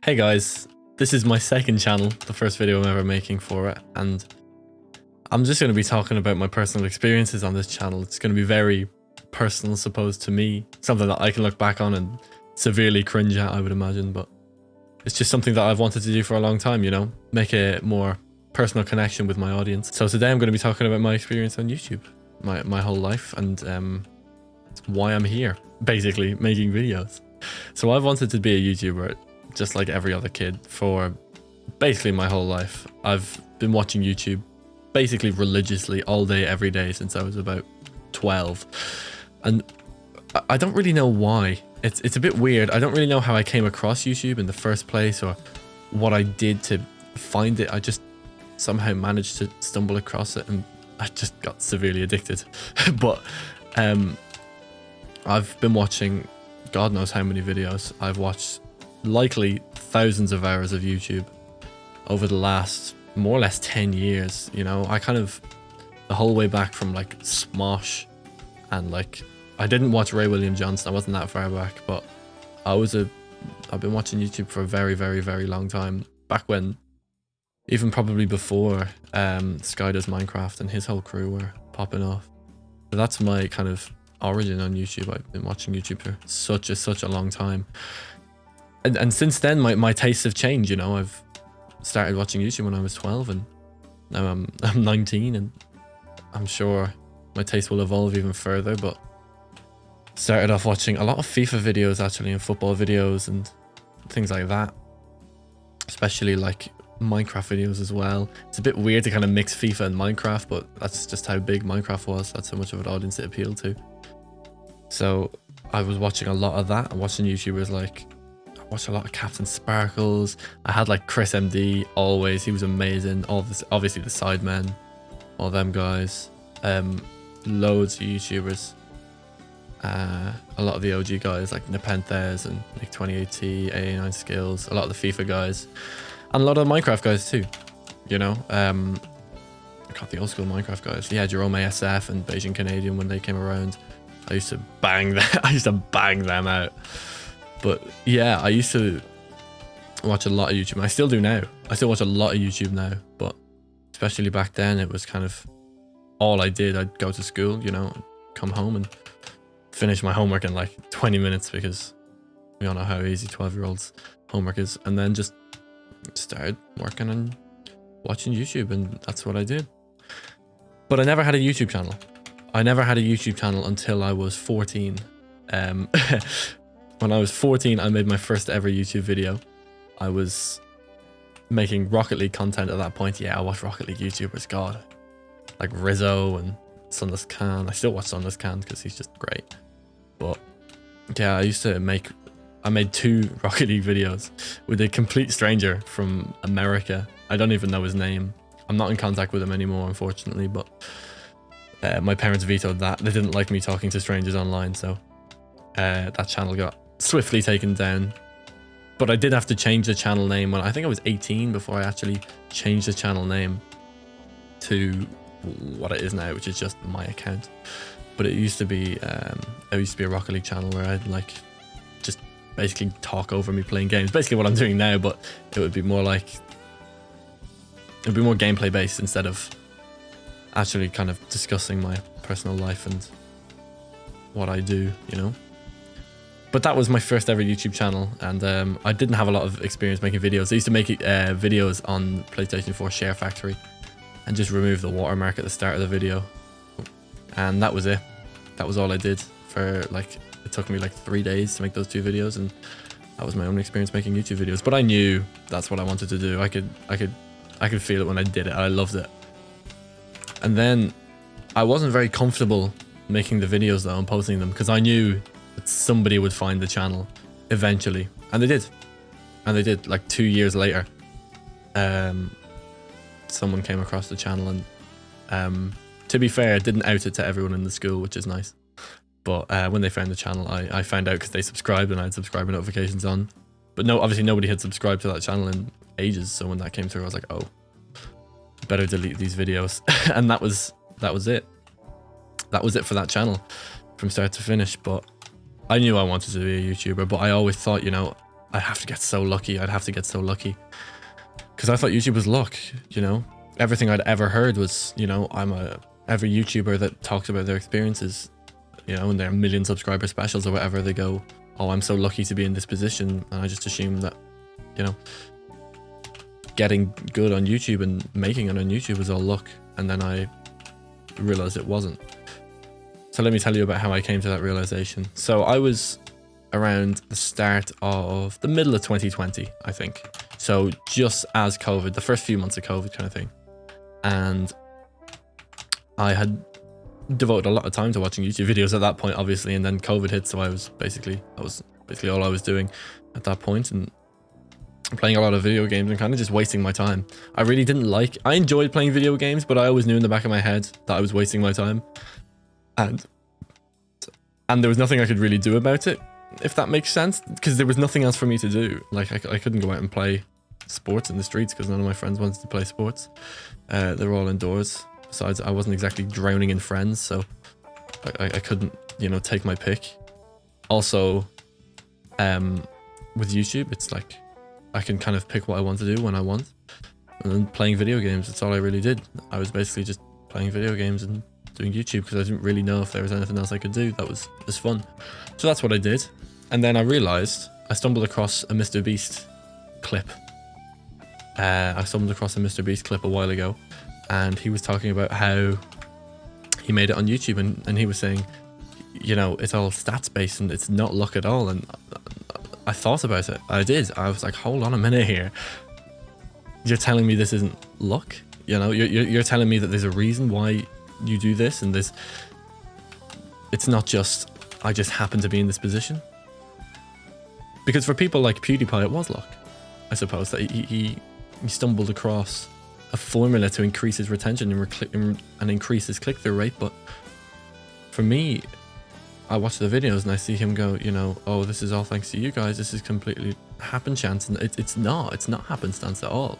Hey guys, this is my second channel, the first video I'm ever making for it, and I'm just going to be talking about my personal experiences on this channel. It's going to be very personal, supposed to me, something that I can look back on and severely cringe at, I would imagine, but it's just something that I've wanted to do for a long time, you know, make a more personal connection with my audience. So today I'm going to be talking about my experience on YouTube, my whole life, and why I'm here, basically, making videos. So I've wanted to be a YouTuber just like every other kid for basically my whole life. I've been watching YouTube basically religiously all day, every day since I was about 12. And I don't really know why. It's a bit weird. I don't really know how I came across YouTube in the first place or what I did to find it. I just somehow managed to stumble across it and I just got severely addicted. But I've been watching God knows how many videos. I've watched likely thousands of hours of YouTube over the last more or less 10 years. You know, I kind of the whole way back from like Smosh, and like I didn't watch Ray William Johnson. I wasn't that far back, but I've been watching YouTube for a very, very, very long time. Back when, even probably before Sky Does Minecraft and his whole crew were popping off. So that's my kind of origin on YouTube. I've been watching YouTube for such a long time. And since then, my tastes have changed, you know. I've started watching YouTube when I was 12 and now I'm 19, and I'm sure my taste will evolve even further, but started off watching a lot of FIFA videos actually, and football videos and things like that, especially like Minecraft videos as well. It's a bit weird to kind of mix FIFA and Minecraft, but that's just how big Minecraft was. That's how much of an audience it appealed to. So I was watching a lot of that and watching YouTubers like, I watched a lot of Captain Sparkles. I had like Chris MD always, he was amazing. All this, obviously the Sidemen, all them guys, loads of YouTubers, a lot of the OG guys like Nepenthes and Nick 28T, AA9 Skills, a lot of the FIFA guys, and a lot of the Minecraft guys too, you know. I got the old school Minecraft guys, yeah, Jerome ASF and Beijing Canadian when they came around. I used to bang them out. But yeah, I used to watch a lot of YouTube. I still do now. I still watch a lot of YouTube now, but especially back then, it was kind of all I did. I'd go to school, you know, come home and finish my homework in like 20 minutes, because we all know how easy 12-year-olds homework is, and then just started working and watching YouTube, and that's what I did. But I never had a YouTube channel. I never had a YouTube channel until I was 14. When I was 14, I made my first ever YouTube video. I was making Rocket League content at that point. Yeah, I watched Rocket League YouTubers, God. Like Rizzo and Sunless Khan. I still watch Sunless Khan because he's just great. But yeah, I made 2 Rocket League videos with a complete stranger from America. I don't even know his name. I'm not in contact with him anymore, unfortunately, but my parents vetoed that. They didn't like me talking to strangers online, so that channel got swiftly taken down. But I did have to change the channel name when I think I was 18 before I actually changed the channel name to what it is now, which is just my account. But it used to be a Rocket League channel where I'd like just basically talk over me playing games, basically what I'm doing now, but it would be more gameplay based instead of actually kind of discussing my personal life and what I do, you know. But that was my first ever YouTube channel, and I didn't have a lot of experience making videos. I used to make videos on PlayStation 4 Share Factory and just remove the watermark at the start of the video, and that was it. That was all I did for like, it took me like 3 days to make those 2 videos, and that was my only experience making YouTube videos. But I knew that's what I wanted to do. I could feel it when I did it. I loved it. And then I wasn't very comfortable making the videos though and posting them, because I knew that somebody would find the channel eventually, and they did. Like 2 years later, someone came across the channel, and to be fair, I didn't out it to everyone in the school, which is nice. But when they found the channel, I found out because they subscribed and I had subscriber notifications on. But no, obviously nobody had subscribed to that channel in ages, so when that came through, I was like, oh, better delete these videos. And that was it. That was it for that channel from start to finish. But I knew I wanted to be a YouTuber, but I always thought, you know, I have to get so lucky. I'd have to get so lucky. Because I thought YouTube was luck, you know? Everything I'd ever heard was, you know, every YouTuber that talks about their experiences, you know, and their million subscriber specials or whatever, they go, oh, I'm so lucky to be in this position. And I just assumed that, you know, getting good on YouTube and making it on YouTube was all luck. And then I realized it wasn't. So let me tell you about how I came to that realization. So I was around the start of the middle of 2020, I think. So just as COVID, the first few months of COVID kind of thing. And I had devoted a lot of time to watching YouTube videos at that point, obviously, and then COVID hit, so that was basically all I was doing at that point, and playing a lot of video games and kind of just wasting my time. I enjoyed playing video games, but I always knew in the back of my head that I was wasting my time. And there was nothing I could really do about it, if that makes sense, because there was nothing else for me to do. Like, I couldn't go out and play sports in the streets because none of my friends wanted to play sports. They were all indoors. Besides, I wasn't exactly drowning in friends, so I couldn't, you know, take my pick. Also, with YouTube, it's like I can kind of pick what I want to do when I want. And then playing video games, that's all I really did. I was basically just playing video games and doing YouTube because I didn't really know if there was anything else I could do that was just fun. So that's what I did. And then I realized I stumbled across a Mr. Beast clip. I stumbled across a Mr. Beast clip a while ago, and he was talking about how he made it on YouTube, and he was saying, you know, it's all stats based and it's not luck at all. And I thought about it. I did. I was like, hold on a minute here. You're telling me this isn't luck? You know, you're telling me that there's a reason why you do this, and it's not just I just happen to be in this position. Because for people like PewDiePie, it was luck, I suppose, that he stumbled across a formula to increase his retention and increase his click-through rate. But for me, I watch the videos and I see him go, you know, oh, this is all thanks to you guys. This is completely happen chance, and it's not happenstance at all.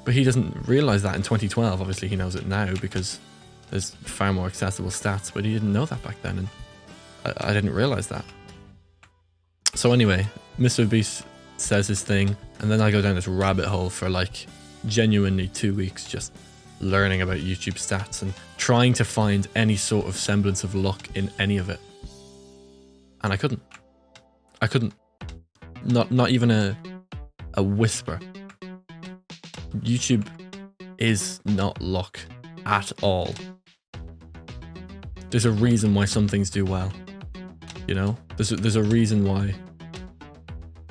But he doesn't realize that in 2012. Obviously, he knows it now because there's far more accessible stats, but he didn't know that back then, and I didn't realize that. So anyway, Mr. Beast says his thing, and then I go down this rabbit hole for like genuinely 2 weeks, just learning about YouTube stats and trying to find any sort of semblance of luck in any of it. And I couldn't. Not even a whisper. YouTube is not luck at all. There's a reason why some things do well. You know, there's a reason why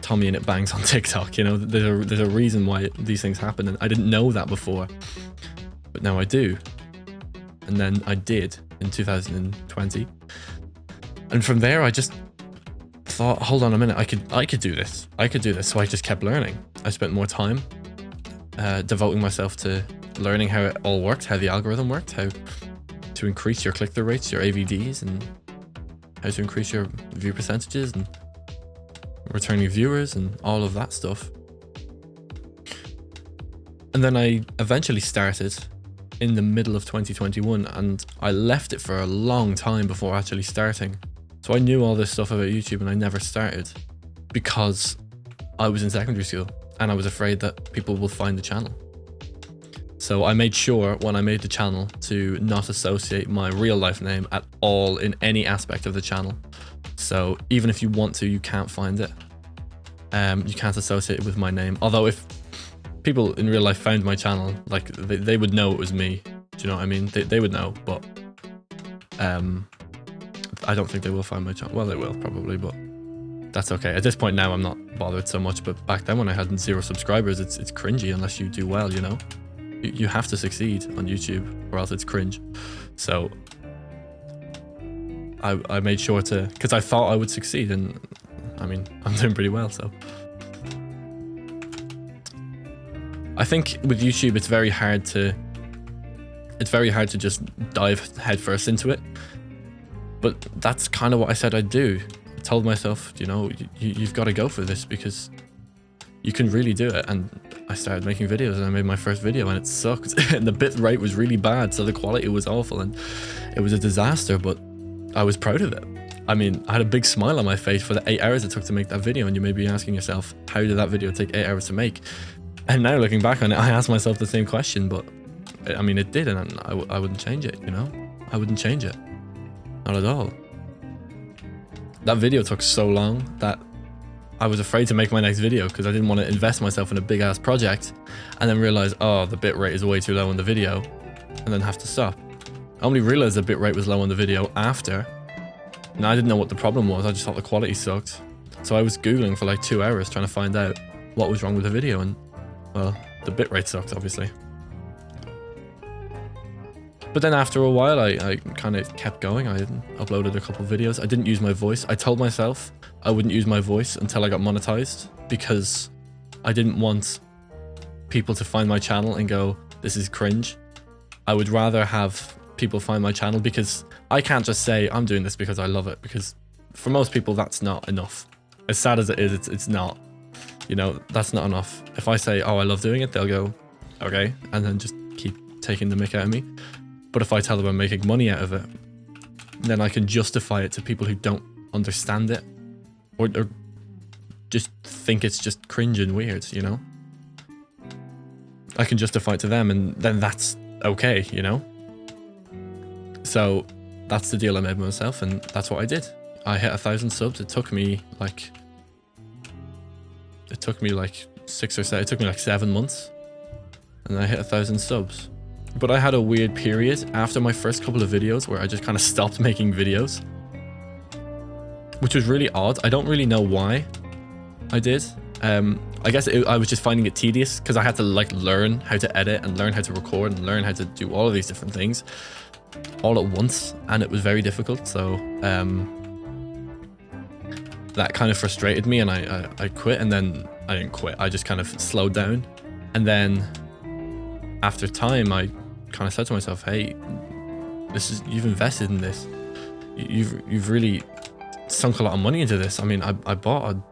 Tommy and it bangs on TikTok. You know, there's a reason why these things happen, and I didn't know that before, but now I do. And then I did in 2020, and from there I just thought, hold on a minute, I could do this. So I just kept learning. I spent more time devoting myself to learning how it all worked, how the algorithm worked, how to increase your click-through rates, your AVDs, and how to increase your view percentages and returning viewers and all of that stuff. And then I eventually started in the middle of 2021, and I left it for a long time before actually starting. So I knew all this stuff about YouTube and I never started because I was in secondary school and I was afraid that people will find the channel. So I made sure when I made the channel to not associate my real life name at all in any aspect of the channel. So even if you want to, you can't find it. You can't associate it with my name. Although if people in real life found my channel, like they would know it was me. Do you know what I mean? They would know, but I don't think they will find my channel. Well, they will probably, but that's okay. At this point now, I'm not bothered so much. But back then when I had 0 subscribers, it's cringy unless you do well, you know? You have to succeed on YouTube or else it's cringe. So I made sure to, because I thought I would succeed, and I mean, I'm doing pretty well. So I think with YouTube, it's very hard to just dive headfirst into it. But that's kind of what I said I'd do. I told myself, you know, you've got to go for this because you can really do it. And I started making videos, and I made my first video and it sucked. And the bit rate was really bad, so the quality was awful and it was a disaster, but I was proud of it. I mean, I had a big smile on my face for the 8 hours it took to make that video, and you may be asking yourself, how did that video take 8 hours to make? And now looking back on it, I asked myself the same question, but I mean, it did, and I wouldn't change it, you know? I wouldn't change it. Not at all. That video took so long that I was afraid to make my next video because I didn't want to invest myself in a big ass project and then realize, oh, the bitrate is way too low on the video, and then have to stop. I only realized the bitrate was low on the video after. And I didn't know what the problem was. I just thought the quality sucked. So I was Googling for like 2 hours trying to find out what was wrong with the video, and well, the bitrate sucked, obviously. But then after a while, I kind of kept going. I uploaded a couple of videos. I didn't use my voice. I told myself I wouldn't use my voice until I got monetized because I didn't want people to find my channel and go, this is cringe. I would rather have people find my channel because I can't just say I'm doing this because I love it, because for most people that's not enough. As sad as it is, it's not. You know, that's not enough. If I say, oh, I love doing it, they'll go, okay, and then just keep taking the mick out of me. But if I tell them I'm making money out of it, then I can justify it to people who don't understand it or just think it's just cringe and weird, you know? I can justify it to them, and then that's okay, you know? So that's the deal I made with myself, and that's what I did. I hit 1,000 subs. It took me like 6 or 7, it took me like 7 months, and I hit 1,000 subs. But I had a weird period after my first couple of videos where I just kind of stopped making videos, which was really odd. I don't really know why I did. I guess I was just finding it tedious because I had to like learn how to edit and learn how to record and learn how to do all of these different things all at once, and it was very difficult. So that kind of frustrated me, and I quit. And then I didn't quit, I just kind of slowed down. And then after time, I kind of said to myself, hey, you've invested in this, you've really sunk a lot of money into this. I mean, I bought a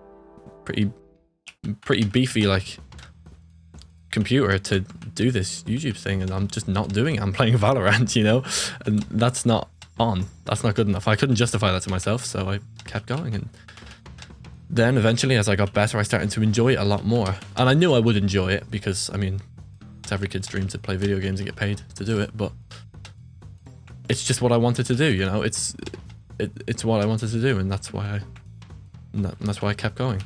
pretty beefy like computer to do this YouTube thing, and I'm just not doing it. I'm playing Valorant, you know, and that's not good enough. I couldn't justify that to myself, so I kept going. And then eventually, as I got better, I started to enjoy it a lot more. And I knew I would enjoy it because, I mean, it's every kid's dream to play video games and get paid to do it, but it's just what I wanted to do, you know. It's what I wanted to do, and that's why I kept going.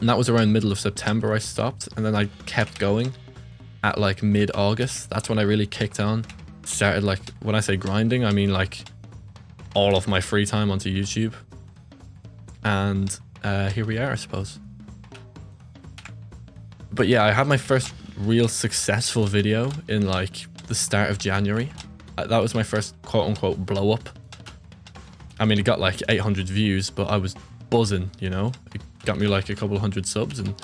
And that was around middle of September I stopped, and then I kept going at like mid-August. That's when I really kicked on. Started, like, when I say grinding, I mean like all of my free time onto YouTube. And here we are, I suppose. But yeah, I had my first real successful video in like the start of January. That was my first quote-unquote blow up. I mean, it got like 800 views, but I was buzzing, you know. It got me like a couple hundred subs, and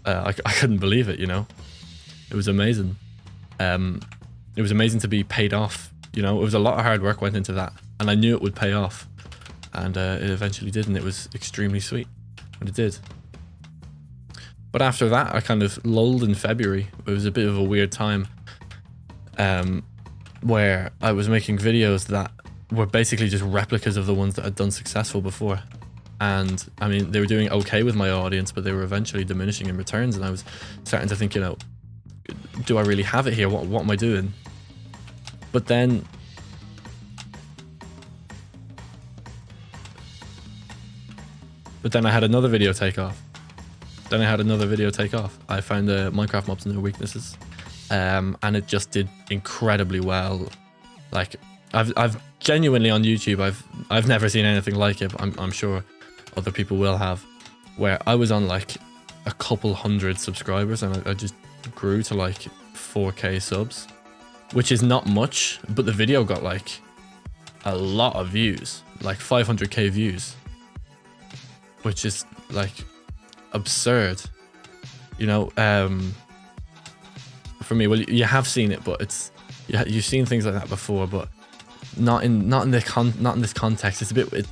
I couldn't believe it, you know. It was amazing. It was amazing to be paid off, you know. It was a lot of hard work went into that, and I knew it would pay off, and it eventually did, and it was extremely sweet when it did. But after that, I kind of lulled in February. It was a bit of a weird time, where I was making videos that were basically just replicas of the ones that I'd done successful before. And I mean, they were doing okay with my audience, but they were eventually diminishing in returns, and I was starting to think, you know, do I really have it here? What am I doing? But then I had another video take off. I found the Minecraft mobs and their weaknesses, and it just did incredibly well. Like, I've genuinely on YouTube, I've never seen anything like it, but I'm sure other people will have, where I was on like a couple hundred subscribers, and I just grew to like 4K subs, which is not much, but the video got like a lot of views, like 500k views, which is like absurd, you know. For me, well, you have seen it, but it's, you've seen things like that before, but not in this context. It's a bit,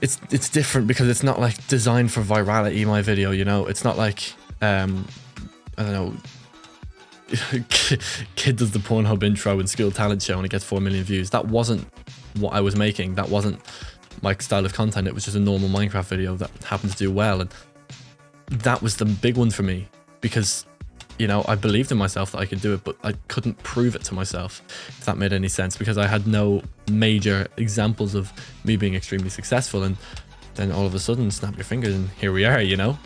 it's different because it's not like designed for virality, my video, you know. It's not like I don't know, kid does the Pornhub intro in school talent show and it gets 4 million views. That wasn't what I was making. That wasn't my style of content. It was just a normal Minecraft video that happened to do well. And that was the big one for me, because, you know, I believed in myself that I could do it, but I couldn't prove it to myself, if that made any sense, because I had no major examples of me being extremely successful. And then all of a sudden, snap your fingers, and here we are, you know,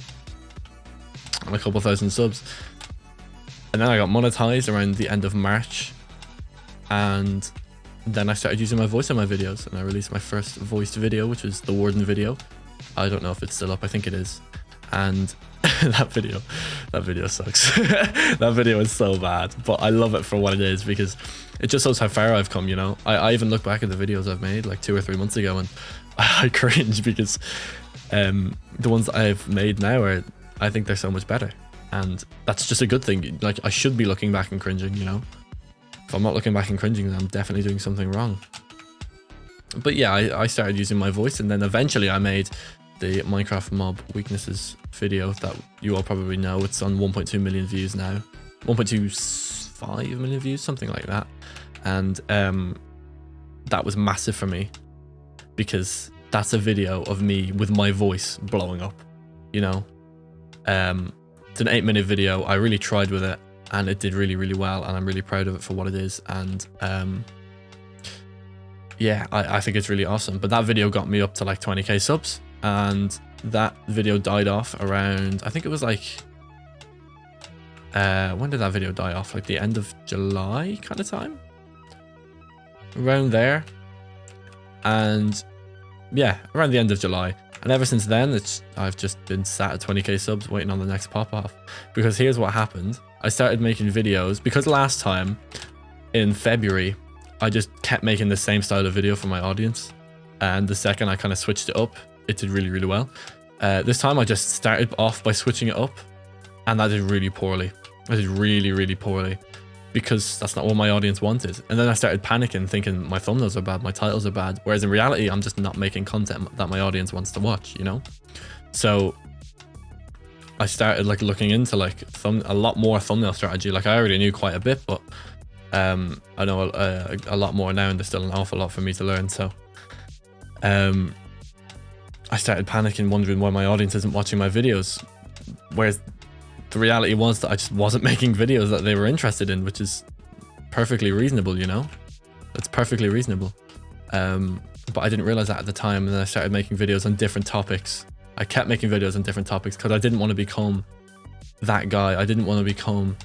on a couple thousand subs. And then I got monetized around the end of March, and then I started using my voice in my videos, and I released my first voiced video, which was the Warden video. I don't know if it's still up. I think it is. And that video sucks. That video is so bad, but I love it for what it is, because it just shows how far I've come, you know. I even look back at the videos I've made like 2 or 3 months ago, and I cringe, because the ones that I've made now I think they're so much better, and that's just a good thing. Like, I should be looking back and cringing, you know. If I'm not looking back and cringing, then I'm definitely doing something wrong. But yeah, I started using my voice, and then eventually I made the Minecraft mob weaknesses video that you all probably know. It's on 1.2 million views now, 1.25 million views, something like that. And that was massive for me, because that's a video of me with my voice blowing up, you know. It's an 8-minute video. I really tried with it, and it did really, really well, and I'm really proud of it for what it is. And yeah, I think it's really awesome. But that video got me up to like 20k subs, and that video died off around, I think it was like, when did that video die off? Like the end of July kind of time, around there. And yeah, around the end of July. And ever since then, I've just been sat at 20k subs waiting on the next pop off. Because here's what happened. I started making videos because last time in February, I just kept making the same style of video for my audience. And the second I kind of switched it up, it did really, really well. This time I just started off by switching it up, and that did really poorly. I did really, really poorly, because that's not what my audience wanted. And then I started panicking, thinking my thumbnails are bad, my titles are bad. Whereas in reality, I'm just not making content that my audience wants to watch, you know? So I started like looking into like a lot more thumbnail strategy. Like, I already knew quite a bit, but I know a lot more now, and there's still an awful lot for me to learn. So I started panicking, wondering why my audience isn't watching my videos. Whereas the reality was that I just wasn't making videos that they were interested in, which is perfectly reasonable, you know? It's perfectly reasonable. But I didn't realize that at the time, and then I started making videos on different topics. I kept making videos on different topics because I didn't want to become that guy. I didn't want to become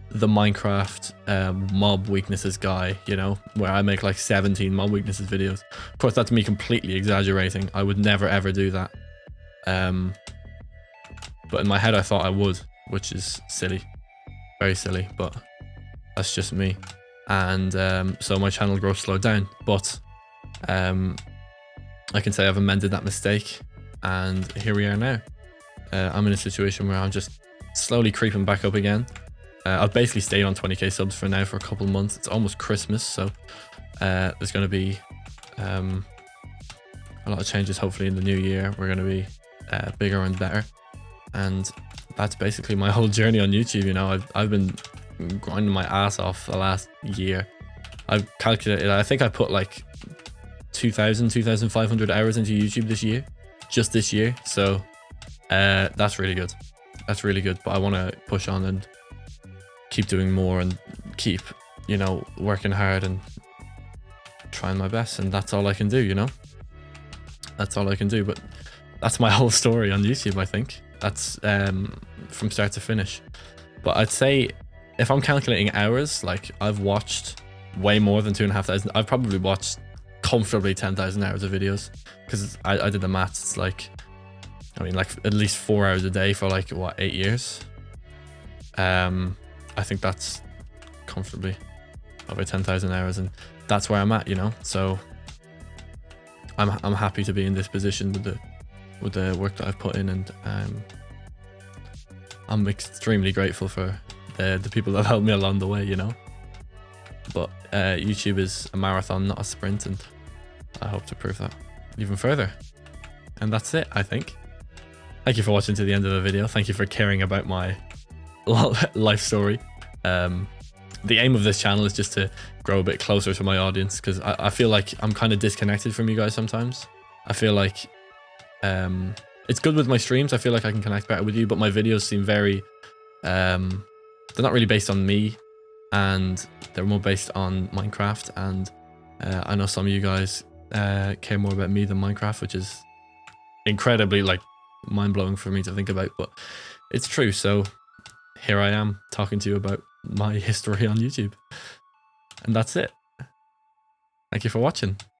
the Minecraft mob weaknesses guy, you know, where I make like 17 mob weaknesses videos. Of course, that's me completely exaggerating. I would never ever do that. But in my head, I thought I would, which is silly, very silly, but that's just me. And so my channel growth slowed down, but I can say I've amended that mistake, and here we are now. I'm in a situation where I'm just slowly creeping back up again. I've basically stayed on 20k subs for now for a couple of months. It's almost Christmas, so there's going to be a lot of changes hopefully in the new year. We're going to be bigger and better, and that's basically my whole journey on YouTube. You know, I've been grinding my ass off the last year. I've calculated, I think I put like 2,500 hours into YouTube this year, just this year. So that's really good. That's really good. But I want to push on and keep doing more, and keep, you know, working hard and trying my best. And that's all I can do, you know? That's all I can do. But that's my whole story on YouTube, I think. That's from start to finish. But I'd say if I'm calculating hours, like, I've watched way more than 2,500. I've probably watched comfortably 10,000 hours of videos, because I did the maths. It's like, I mean, like at least 4 hours a day for like, what, 8 years? I think that's comfortably over 10,000 hours, and that's where I'm at, you know? So I'm happy to be in this position with the work that I've put in, and I'm extremely grateful for the people that have helped me along the way, you know? But YouTube is a marathon, not a sprint, and I hope to prove that even further. And that's it, I think. Thank you for watching to the end of the video. Thank you for caring about my life story. the aim of this channel is just to grow a bit closer to my audience, because I feel like I'm kind of disconnected from you guys sometimes. I feel like it's good with my streams. I feel like I can connect better with you, but my videos seem very, they're not really based on me, and they're more based on Minecraft. And I know some of you guys care more about me than Minecraft, which is incredibly like mind-blowing for me to think about, but it's true. So here I am talking to you about my history on YouTube, and that's it. Thank you for watching.